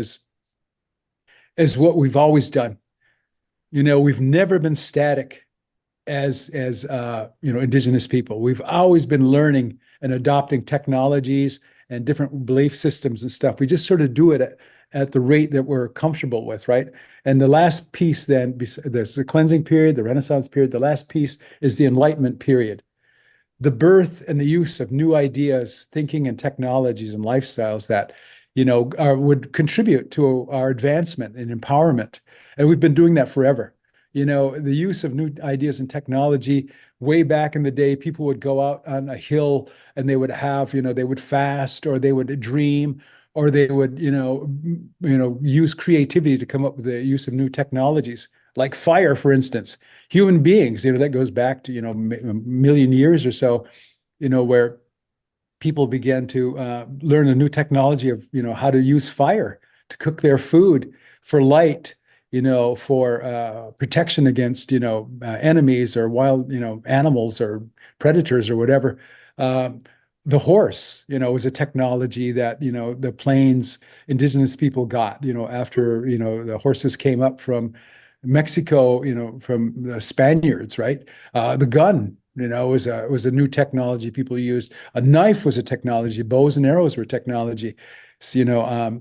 is what we've always done. We've never been static as Indigenous people. We've always been learning and adopting technologies and different belief systems and stuff. We just sort of do it at the rate that we're comfortable with, right? And the last piece then, there's the cleansing period, the Renaissance period. The last piece is the Enlightenment period. The birth and the use of new ideas, thinking, and technologies and lifestyles that, would contribute to our advancement and empowerment. And we've been doing that forever. The use of new ideas and technology, way back in the day, people would go out on a hill and they would have, they would fast, or they would dream, or they would, use creativity to come up with the use of new technologies, like fire, for instance. Human beings, that goes back to, a million years or so, where people began to learn a new technology of, how to use fire to cook their food, for light, for protection against, enemies or wild, animals or predators or whatever. The horse, was a technology that, the plains Indigenous people got, after, the horses came up from Mexico, from the Spaniards, right? The gun, It was a new technology people used. A knife was a technology. Bows and arrows were technology. So,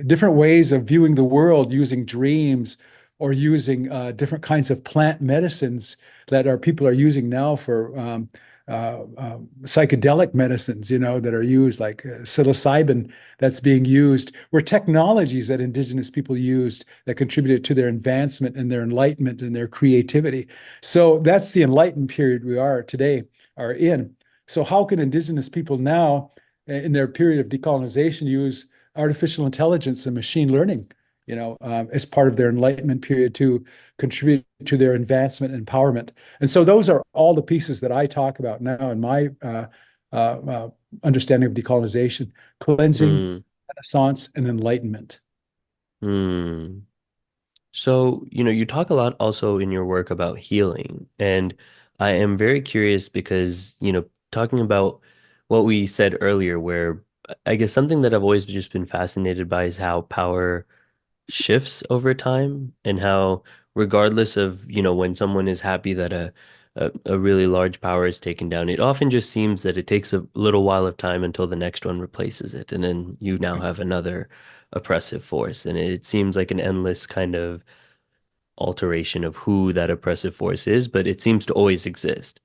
different ways of viewing the world using dreams or using different kinds of plant medicines that our people are using now for psychedelic medicines, that are used like psilocybin that's being used were technologies that Indigenous people used that contributed to their advancement and their enlightenment and their creativity. So that's the enlightened period we are today are in. So how can Indigenous people now, in their period of decolonization, use artificial intelligence and machine learning, as part of their enlightenment period to contribute to their advancement and empowerment? And so those are all the pieces that I talk about now in my understanding of decolonization: cleansing, Mm, renaissance, and enlightenment. mm. So, you talk a lot also in your work about healing. And I am very curious because, talking about what we said earlier, where I guess something that I've always just been fascinated by is how power shifts over time and how regardless of, when someone is happy that a really large power is taken down, it often just seems that it takes a little while of time until the next one replaces it. And then you now have another oppressive force. And it seems like an endless kind of alteration of who that oppressive force is, but it seems to always exist.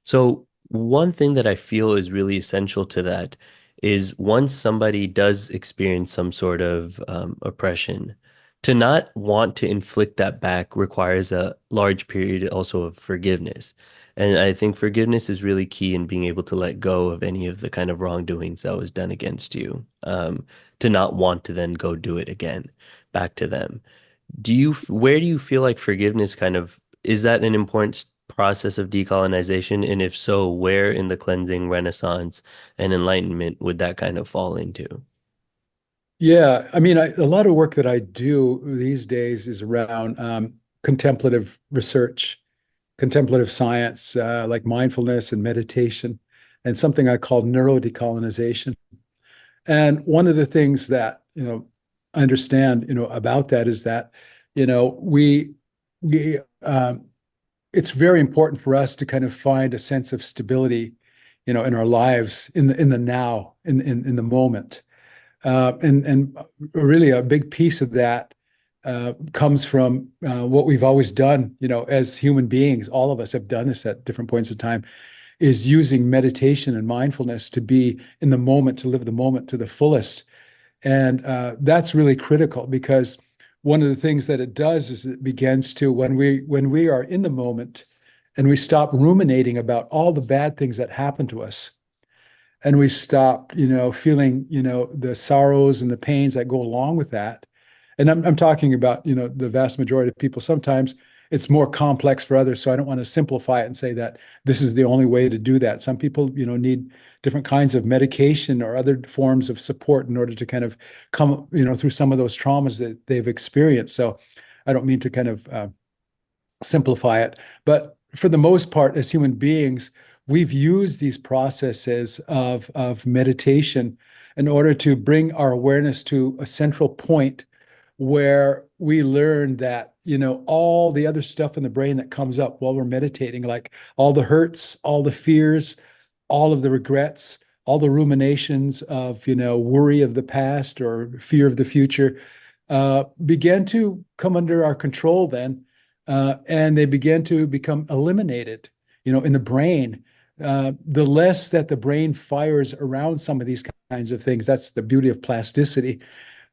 So, one thing that I feel is really essential to that is once somebody does experience some sort of oppression, to not want to inflict that back requires a large period also of forgiveness. And I think forgiveness is really key in being able to let go of any of the kind of wrongdoings that was done against you, to not want to then go do it again back to them. Where do you feel like forgiveness kind of is that an important process of decolonization? And if so, where in the cleansing, renaissance, and enlightenment would that kind of fall into? Yeah, I mean, a lot of work that I do these days is around contemplative research, contemplative science, like mindfulness and meditation, and something I call neurodecolonization. And one of the things that, I understand, about that is that, we it's very important for us to kind of find a sense of stability, in our lives, in the now, in the moment. And really a big piece of that comes from what we've always done, as human beings. All of us have done this at different points in time, is using meditation and mindfulness to be in the moment, to live the moment to the fullest. And that's really critical because one of the things that it does is it begins to, when we are in the moment and we stop ruminating about all the bad things that happen to us, and we stop, feeling, the sorrows and the pains that go along with that. And I'm talking about, the vast majority of people. Sometimes it's more complex for others. So I don't want to simplify it and say that this is the only way to do that. Some people, need different kinds of medication or other forms of support in order to kind of come, through some of those traumas that they've experienced. So I don't mean to kind of simplify it, but for the most part, as human beings, we've used these processes of meditation in order to bring our awareness to a central point where we learn that, all the other stuff in the brain that comes up while we're meditating, like all the hurts, all the fears, all of the regrets, all the ruminations of, worry of the past or fear of the future, began to come under our control then, and they began to become eliminated, in the brain. The less that the brain fires around some of these kinds of things, that's the beauty of plasticity,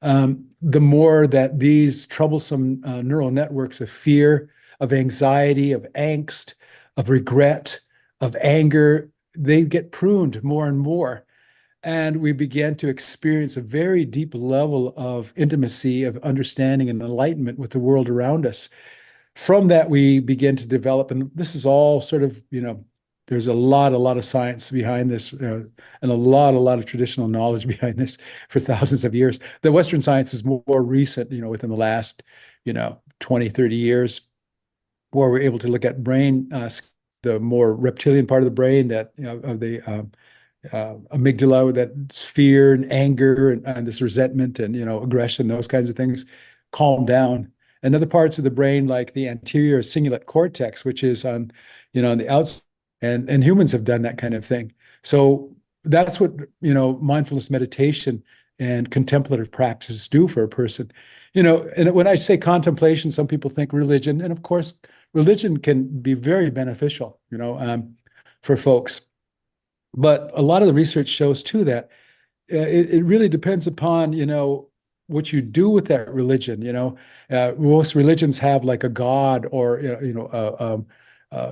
the more that these troublesome neural networks of fear, of anxiety, of angst, of regret, of anger, they get pruned more and more. And we began to experience a very deep level of intimacy, of understanding and enlightenment with the world around us. From that, we begin to develop, and this is all sort of, there's a lot of science behind this, and a lot of traditional knowledge behind this for thousands of years. The Western science is more recent, within the last, 20, 30 years, where we're able to look at brain, the more reptilian part of the brain, that, of the amygdala, that's fear and anger and this resentment and, aggression, those kinds of things, calm down. And other parts of the brain, like the anterior cingulate cortex, which is on, on the outside and humans have done that kind of thing. So that's what, mindfulness meditation and contemplative practices do for a person. And when I say contemplation, some people think religion, and of course, religion can be very beneficial, for folks. But a lot of the research shows too that it really depends upon, what you do with that religion. Most religions have like a god or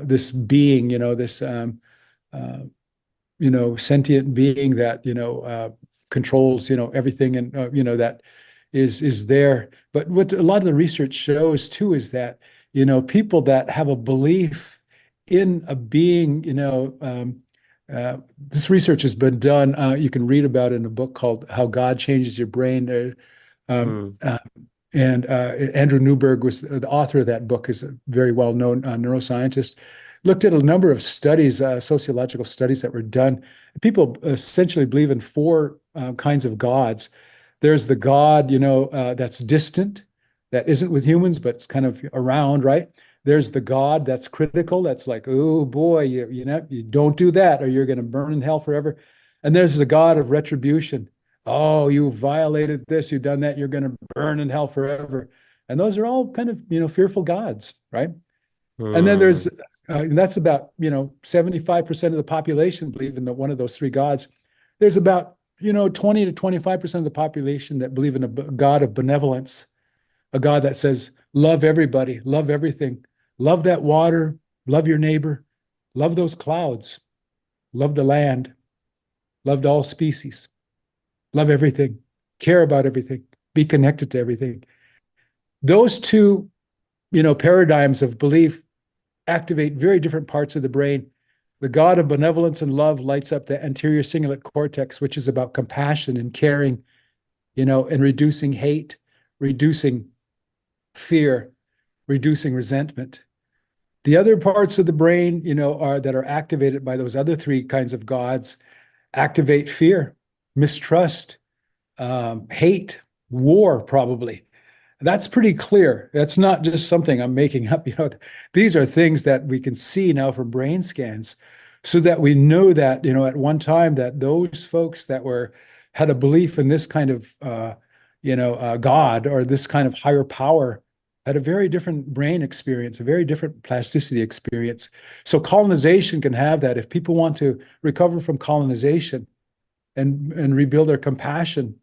this being, this uh, sentient being that controls everything, and that is there. But what a lot of the research shows too is that people that have a belief in a being, this research has been done. You can read about it in a book called "How God Changes Your Brain." Um, Mm. uh, and Andrew Newberg was the author of that book, is a very well-known neuroscientist. Looked at a number of studies, sociological studies that were done. People essentially believe in four kinds of gods. There's the God, that's distant, that isn't with humans, but it's kind of around, right? There's the God that's critical, that's like, oh boy, you don't do that, or you're going to burn in hell forever. And there's the God of retribution. Oh, you violated this, you've done that, you're going to burn in hell forever. And those are all kind of, fearful gods, right? And then there's, Mm. that's about, 75% of the population believe in one of those three gods. There's about, 20 to 25% of the population that believe in a God of benevolence, a God that says, love everybody, love everything, love that water, love your neighbor, love those clouds, love the land, love all species, love everything, care about everything, be connected to everything. Those two, paradigms of belief activate very different parts of the brain. The God of benevolence and love lights up the anterior cingulate cortex, which is about compassion and caring, and reducing hate, reducing fear, reducing resentment. The other parts of the brain, that are activated by those other three kinds of gods activate fear, mistrust, hate, war, probably. That's pretty clear. That's not just something I'm making up. These are things that we can see now from brain scans, so that we know that, at one time that those folks that had a belief in this kind of, God, or this kind of higher power, had a very different brain experience, a very different plasticity experience. So colonization can have that. If people want to recover from colonization and rebuild their compassion,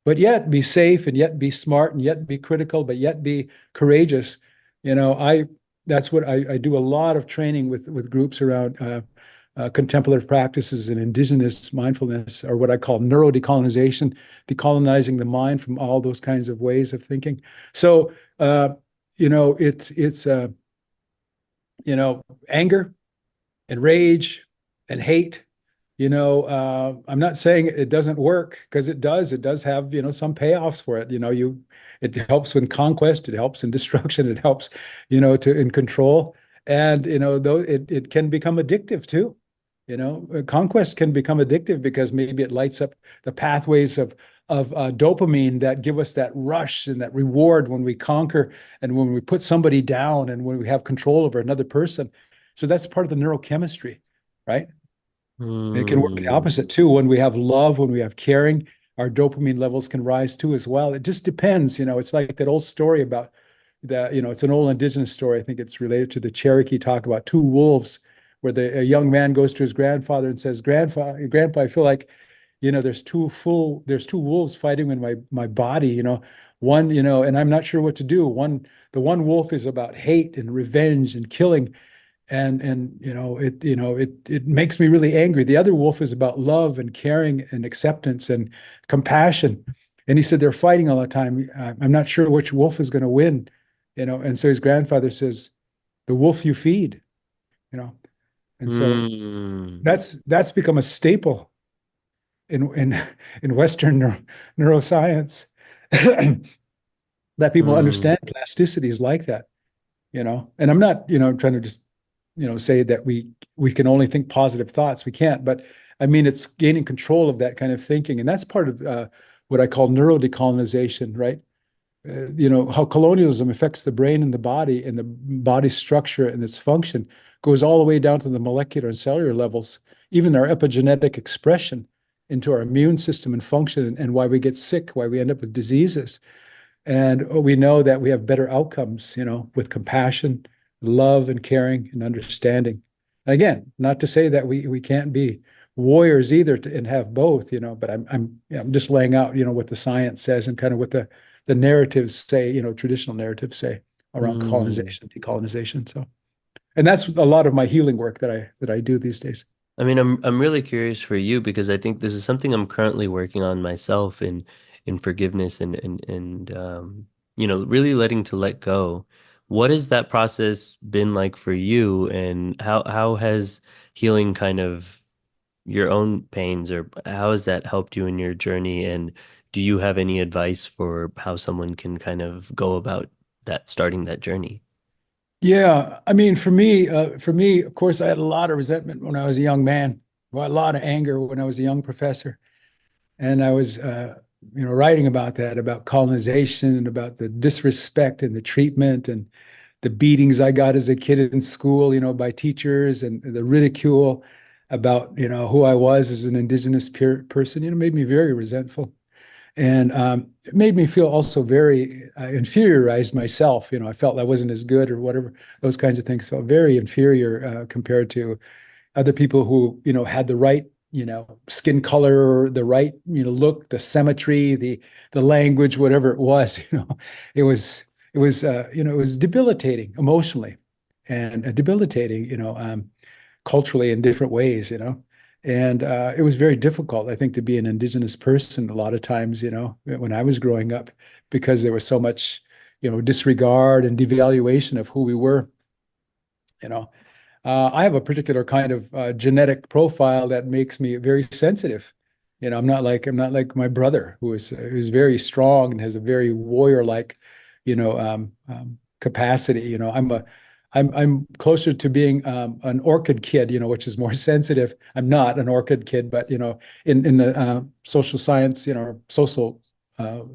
but yet be safe, and yet be smart, and yet be critical, but yet be courageous. I That's what I do a lot of training with groups around contemplative practices and Indigenous mindfulness, or what I call neurodecolonization, decolonizing the mind from all those kinds of ways of thinking. So it's anger and rage and hate. I'm not saying it doesn't work, because it does. It does have, some payoffs for it. It helps in conquest, it helps in destruction, it helps, in control. And, though it can become addictive too. Conquest can become addictive because maybe it lights up the pathways of dopamine that give us that rush and that reward when we conquer, and when we put somebody down, and when we have control over another person. So that's part of the neurochemistry, right? It can work the Mm. opposite too. When we have love, when we have caring, our dopamine levels can rise too as well. It just depends. It's like that old story about it's an old Indigenous story. I think it's related to the Cherokee talk about two wolves, where a young man goes to his grandfather and says, Grandpa, I feel like, there's two wolves fighting in my body, one, and I'm not sure what to do. The one wolf is about hate and revenge and killing, and it makes me really angry. The other wolf is about love and caring and acceptance and compassion. And he said they're fighting all the time. I'm not sure which wolf is going to win, and so his grandfather says, the wolf you feed. you know and so Mm. that's become a staple in in Western neuroscience, that people Mm. understand plasticity is like that. And I'm not trying to just say that we can only think positive thoughts. We can't. But I mean, it's gaining control of that kind of thinking, and that's part of what I call neurodecolonization, right? how colonialism affects the brain and the body, and the body structure and its function goes all the way down to the molecular and cellular levels, even our epigenetic expression into our immune system and function, and why we get sick, why we end up with diseases. And we know that we have better outcomes, with compassion, love, and caring and understanding. Again, not to say that we can't be warriors either and have both, but I'm just laying out, what the science says and kind of what the narratives say, traditional narratives say around Mm. colonization, decolonization. So, and that's a lot of my healing work that I do these days. I mean, I'm really curious for you because I think this is something I'm currently working on myself in forgiveness and really letting to let go. What has that process been like for you, and how has healing kind of your own pains, or how has that helped you in your journey? And do you have any advice for how someone can kind of go about that, starting that journey? Yeah, I mean, for me, of course, I had a lot of resentment when I was a young man, well, a lot of anger when I was a young professor, and I was, writing about that, about colonization and about the disrespect and the treatment and the beatings I got as a kid in school, by teachers, and the ridicule about, who I was as an Indigenous person, made me very resentful. And it made me feel also very inferiorized myself. I felt I wasn't as good or whatever, those kinds of things. Felt very inferior compared to other people who, had the right, skin color, the right, look, the symmetry, the language, whatever it was. It was it was debilitating emotionally, and debilitating, culturally in different ways. And it was very difficult, I think, to be an Indigenous person a lot of times, when I was growing up, because there was so much, disregard and devaluation of who we were. You know, I have a particular kind of genetic profile that makes me very sensitive. I'm not like my brother, who's very strong and has a very warrior-like, capacity. I'm closer to being an orchid kid, which is more sensitive. I'm not an orchid kid, but in the social science, social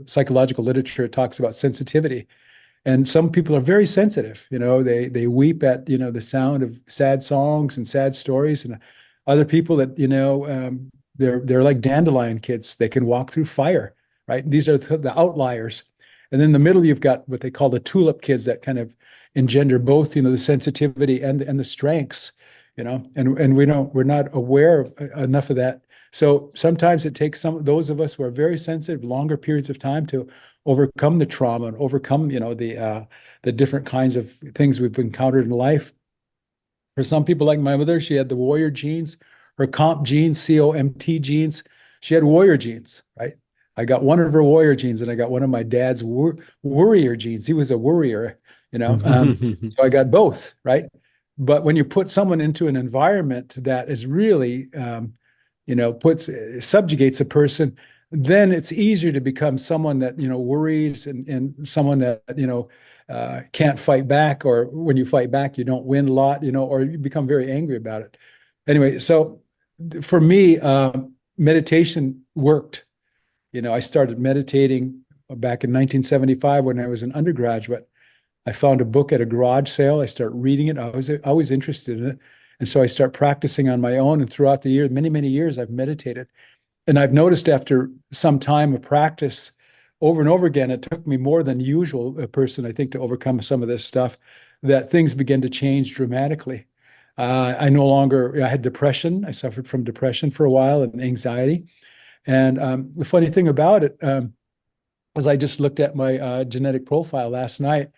psychological literature, it talks about sensitivity. And some people are very sensitive. They weep at the sound of sad songs and sad stories, and other people that they're like dandelion kids. They can walk through fire, right? These are the outliers. And then in the middle, you've got what they call the tulip kids that kind of engender both, the sensitivity and the strengths, and we're not aware of enough of that. So sometimes it takes some those of us who are very sensitive longer periods of time to overcome the trauma and overcome, the different kinds of things we've encountered in life. For some people, like my mother, she had the warrior genes, her comp genes, COMT genes. She had warrior genes, right? I got one of her warrior genes, and I got one of my dad's worrier genes. He was a worrier, so I got both, right? But when you put someone into an environment that is really, puts subjugates a person, then it's easier to become someone that worries, and someone that can't fight back, or when you fight back you don't win a lot, or you become very angry about it. Anyway, so for me, meditation worked. I started meditating back in 1975 when I was an undergraduate. I found a book at a garage sale. I start reading it. I was always interested in it. And so I start practicing on my own. And throughout the year, many, many years, I've meditated. And I've noticed after some time of practice over and over again, it took me more than usual, a person, I think, to overcome some of this stuff, that things began to change dramatically. I had depression. I suffered from depression for a while and anxiety. And the funny thing about it was I just looked at my genetic profile last night,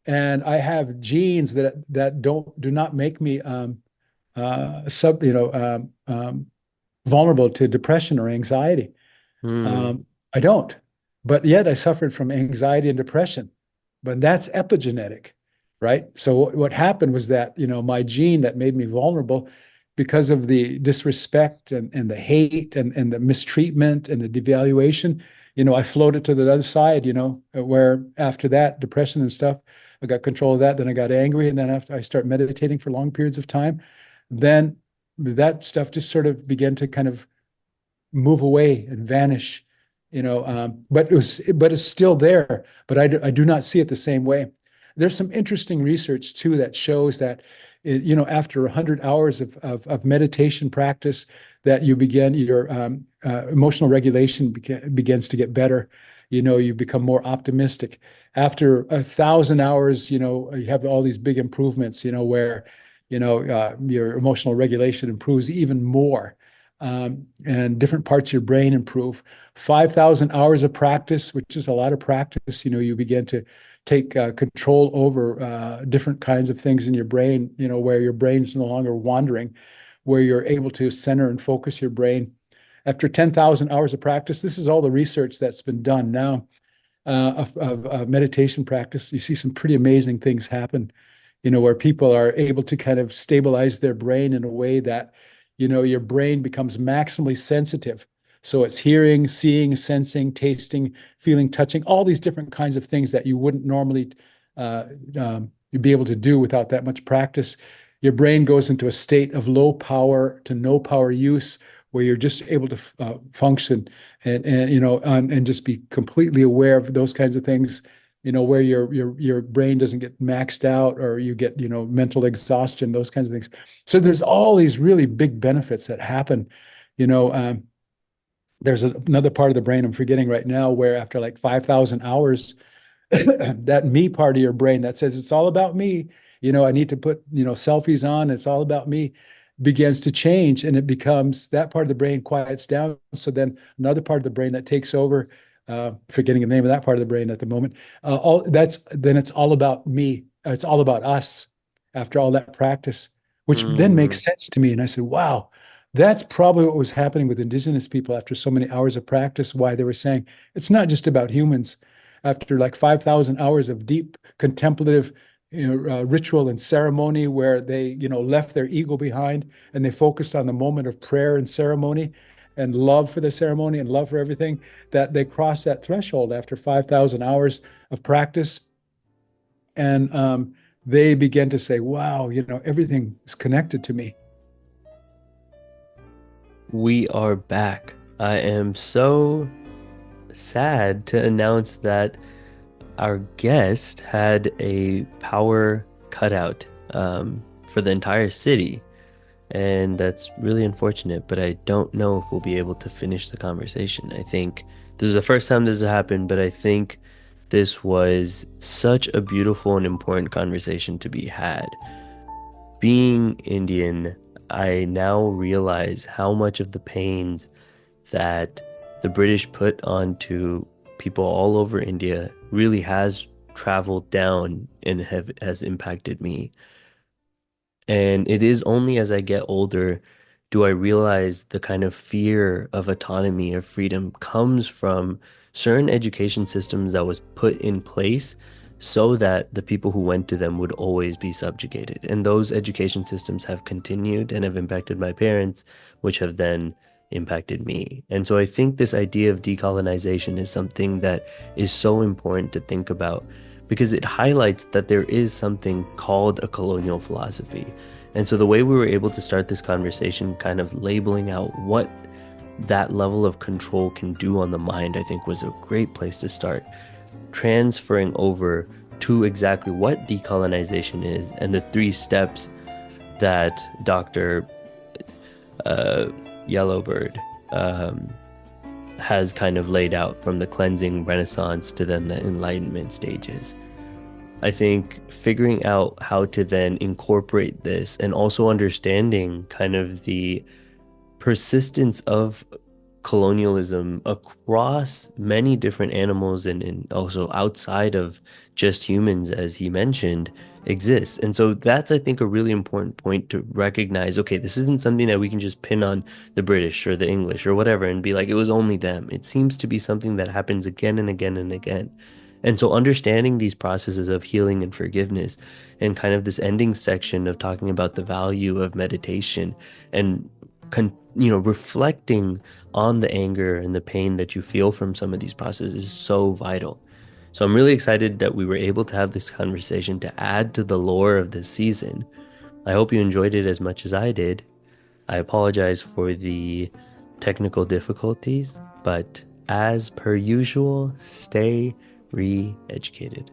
and I have genes that do not make me sub you know vulnerable to depression or anxiety. Hmm. I don't, but yet I suffered from anxiety and depression. But that's epigenetic, right? So what happened was that my gene that made me vulnerable, because of the disrespect and the hate and the mistreatment and the devaluation, I floated to the other side, where after that depression and stuff, I got control of that. Then I got angry, and then after I start meditating for long periods of time, then that stuff just sort of began to kind of move away and vanish. but it's still there. But I do not see it the same way. There's some interesting research too that shows that, after 100 hours of meditation practice, that you begin your emotional regulation begins to get better. You become more optimistic. After 1,000 hours, you have all these big improvements. Where your emotional regulation improves even more, and different parts of your brain improve. 5,000 hours of practice, which is a lot of practice, you begin to take control over different kinds of things in your brain, where your brain's no longer wandering, where you're able to center and focus your brain. After 10,000 hours of practice, this is all the research that's been done now of meditation practice. You see some pretty amazing things happen, where people are able to kind of stabilize their brain in a way that, your brain becomes maximally sensitive. So it's hearing, seeing, sensing, tasting, feeling, touching, all these different kinds of things that you wouldn't normally be able to do without that much practice. Your brain goes into a state of low power to no power use, where you're just able to function and just be completely aware of those kinds of things. Where your brain doesn't get maxed out, or you get mental exhaustion, those kinds of things. So there's all these really big benefits that happen. You know, there's another part of the brain I'm forgetting right now, where after like 5,000 hours, that me part of your brain that says it's all about me, I need to put selfies on, it's all about me, begins to change, and it becomes, that part of the brain quiets down. So then another part of the brain that takes over, forgetting the name of that part of the brain at the moment, then it's all about me, it's all about us after all that practice, which then Mm. makes sense to me. And I said, wow, that's probably what was happening with Indigenous people after so many hours of practice, why they were saying it's not just about humans. After like 5,000 hours of deep contemplative ritual and ceremony, where they left their ego behind, and they focused on the moment of prayer and ceremony and love for the ceremony and love for everything, that they crossed that threshold after 5,000 hours of practice. And they began to say, wow, everything is connected to me. We are back. I am so sad to announce that our guest had a power cutout for the entire city. And that's really unfortunate, but I don't know if we'll be able to finish the conversation. I think this is the first time this has happened, but I think this was such a beautiful and important conversation to be had. Being Indian, I now realize how much of the pains that the British put onto people all over India really has traveled down and has impacted me. And it is only as I get older do I realize the kind of fear of autonomy, of freedom, comes from certain education systems that was put in place so that the people who went to them would always be subjugated. And those education systems have continued and have impacted my parents, which have then impacted me. And so I think this idea of decolonization is something that is so important to think about, because it highlights that there is something called a colonial philosophy. And so the way we were able to start this conversation, kind of labeling out what that level of control can do on the mind, I think was a great place to start. Transferring over to exactly what decolonization is and the three steps that Dr. Yellowbird has kind of laid out, from the cleansing Renaissance to then the Enlightenment stages. I think figuring out how to then incorporate this, and also understanding kind of the persistence of colonialism across many different animals, and also outside of just humans, as he mentioned, exists. And so that's, I think, a really important point to recognize. Okay, this isn't something that we can just pin on the British or the English or whatever and be like, it was only them. It seems to be something that happens again and again and again. And so understanding these processes of healing and forgiveness, and kind of this ending section of talking about the value of meditation and reflecting on the anger and the pain that you feel from some of these processes is so vital. So I'm really excited that we were able to have this conversation to add to the lore of this season. I hope you enjoyed it as much as I did. I apologize for the technical difficulties, but as per usual, stay re-educated.